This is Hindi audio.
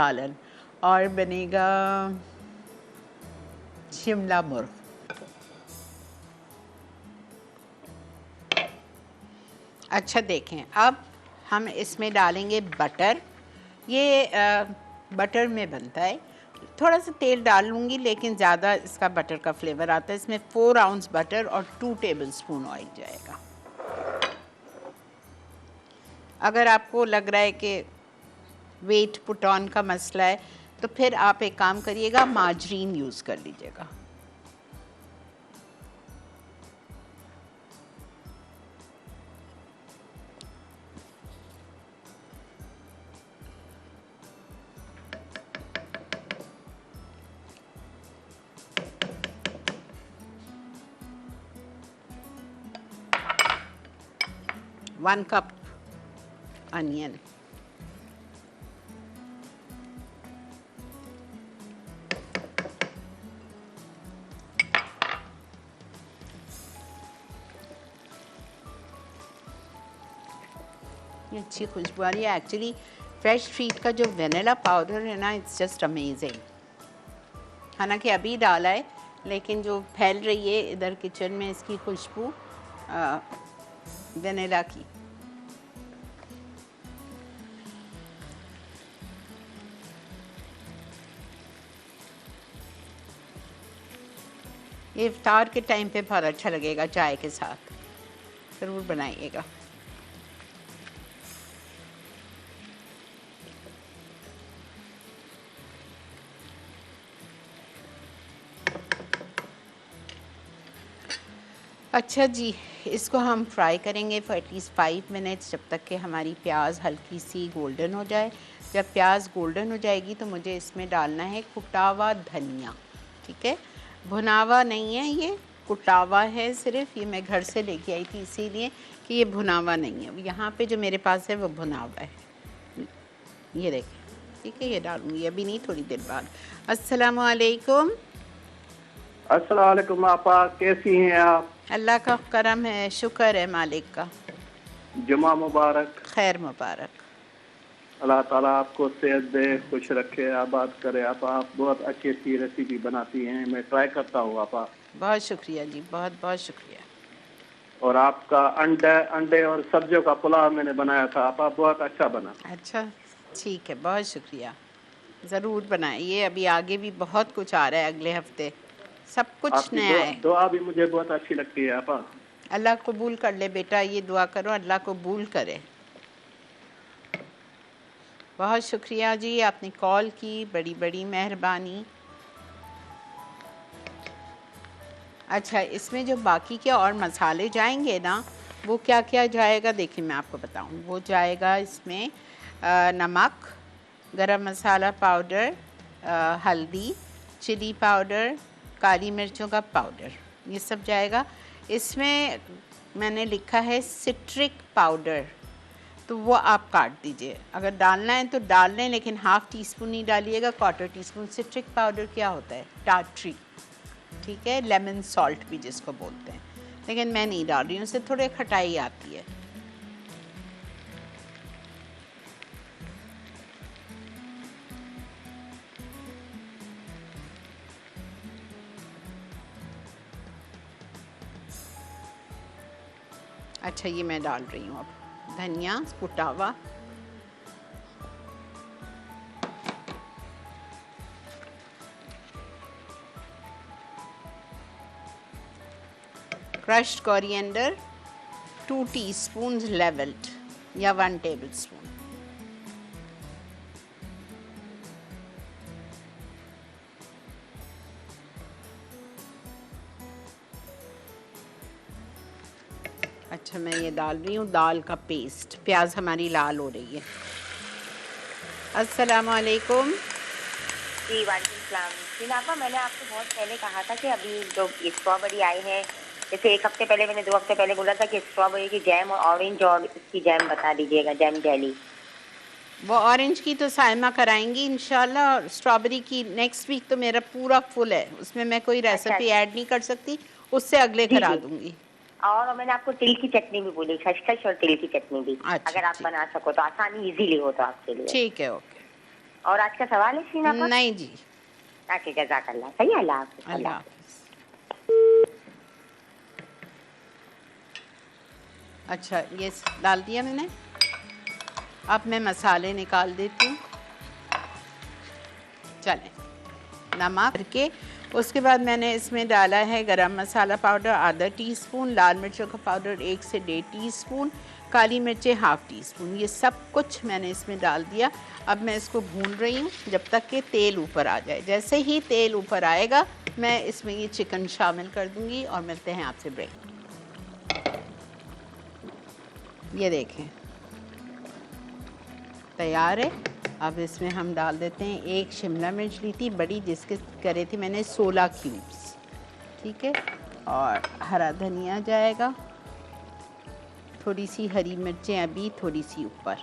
सालन और बनेगा शिमला मुर्ग। अच्छा देखें, अब हम इसमें डालेंगे बटर। ये बटर में बनता है, थोड़ा सा तेल डाल लूँगी लेकिन ज़्यादा इसका बटर का फ्लेवर आता है। इसमें 4 आउंस बटर और 2 टेबलस्पून ऑयल जाएगा। अगर आपको लग रहा है कि वेट पुट ऑन का मसला है तो फिर आप एक काम करिएगा, मार्जरीन यूज़ कर लीजिएगा। वन कप अनियन, अच्छी खुशबू आ रही है। एक्चुअली फ्रेश ट्रीट का जो वेनिला पाउडर है ना, इट्स जस्ट अमेजिंग। हालांकि अभी डाला है लेकिन जो फैल रही है इधर किचन में इसकी खुशबू वेनिला की। ये इफ्तार के टाइम पे बहुत अच्छा लगेगा, चाय के साथ ज़रूर बनाइएगा। अच्छा जी, इसको हम फ्राई करेंगे फॉर एटलीस्ट 5 मिनट्स, जब तक कि हमारी प्याज हल्की सी गोल्डन हो जाए। जब प्याज गोल्डन हो जाएगी तो मुझे इसमें डालना है कुटावा धनिया। ठीक है, भुनावा नहीं है, ये कुटावा है सिर्फ। ये मैं घर से लेके आई थी इसीलिए कि ये भुनावा नहीं है। यहाँ पे जो मेरे पास है वो भुनावा है। ये देखें, ठीक है, ये डालूँगी अभी नहीं, थोड़ी देर बाद। अस्सलामु अलैकुम। अस्सलाम वालेकुम आपा, कैसी हैं आप? अल्लाह का करम है, शुक्र है मालिक का। जुमा मुबारक। खैर मुबारक। अल्लाह ताला आपको सेहत दे, खुश रखे, आबाद करे। आपा आप बहुत अच्छी अच्छी रेसिपी बनाती हैं, मैं ट्राई करता हूँ आपा। बहुत शुक्रिया जी, बहुत बहुत शुक्रिया। और आपका अंडे और सब्जियों का पुलाव मैंने बनाया था आपा, बहुत अच्छा बना। अच्छा ठीक है, बहुत शुक्रिया। ज़रूर बनाइए, अभी आगे भी बहुत कुछ आ रहा है, अगले हफ्ते सब कुछ आपकी नया है। दुआ भी मुझे बहुत अच्छी लगती है आपा। अल्लाह कबूल कर ले बेटा, ये दुआ करो अल्लाह कबूल करे। बहुत शुक्रिया जी, आपने कॉल की, बड़ी बड़ी मेहरबानी। अच्छा, इसमें जो बाकी के और मसाले जाएंगे ना, वो क्या क्या जाएगा देखिए मैं आपको बताऊं। वो जाएगा इसमें नमक, गरम मसाला पाउडर, हल्दी, चिली पाउडर, काली मिर्चों का पाउडर, ये सब जाएगा। इसमें मैंने लिखा है सिट्रिक पाउडर, तो वो आप काट दीजिए। अगर डालना है तो डाल लें, लेकिन हाफ़ टी स्पून नहीं डालिएगा, 1/4 टीस्पून। सिट्रिक पाउडर क्या होता है? टार्ट्री, ठीक है, लेमन सॉल्ट भी जिसको बोलते हैं, लेकिन मैं नहीं डाल रही हूँ, उससे थोड़ी खटाई आती है। अच्छा, ये मैं डाल रही हूँ अब धनिया कुटावा, क्रश्ड कोरिएंडर 2 टीस्पून लेवल्ड या 1 टेबलस्पून। अच्छा, मैं ये डाल रही हूँ दाल का पेस्ट। प्याज हमारी लाल हो रही है। अस्सलाम वालेकुम। जी वालेकुम सलाम। जी नाफा, मैंने आपको बहुत पहले कहा था कि अभी जो स्ट्रॉबेरी आई है, जैसे 1 हफ्ते पहले, मैंने 2 हफ्ते पहले बोला था कि स्ट्रॉबेरी की जैम और ऑरेंज और इसकी जैम बता दीजिएगा, जैम जेली। वो ऑरेंज की तो साइमा कराएंगी इंशाल्लाह, और स्ट्रॉबेरी की नेक्स्ट वीक तो मेरा पूरा फुल है, उसमें मैं कोई रेसिपी ऐड नहीं कर सकती, उससे अगले करा दूंगी। और मैंने आपको तिल की चटनी भी बोली, खसखस और तिल की चटनी भी। अच्छा, अगर आप बना सको तो, आसानी इजीली हो तो आपके लिए। ठीक है, ओके। और आज का सवाल है शीना आपा? नहीं जी। ओके, जज़ाकल्लाह। सही है, अल्लाह हाफ़िज़। अल्लाह हाफ़िज़। अच्छा, ये डाल दिया मैंने। अब मैं मसाले निकाल देती हूँ। चलें, नमक करके उसके बाद मैंने इसमें डाला है गरम मसाला पाउडर आधा टीस्पून, लाल मिर्चों का पाउडर 1 से 1.5 टीस्पून, काली मिर्चें हाफ़ टी स्पून। ये सब कुछ मैंने इसमें डाल दिया। अब मैं इसको भून रही हूँ जब तक कि तेल ऊपर आ जाए। जैसे ही तेल ऊपर आएगा मैं इसमें ये चिकन शामिल कर दूँगी और मिलते हैं आपसे ब्रेक। ये देखें तैयार है। अब इसमें हम डाल देते हैं 1 शिमला मिर्च ली थी बड़ी, जिसके करे थे मैंने 16 क्यूब्स, ठीक है। और हरा धनिया जाएगा, थोड़ी सी हरी मिर्चें अभी थोड़ी सी ऊपर।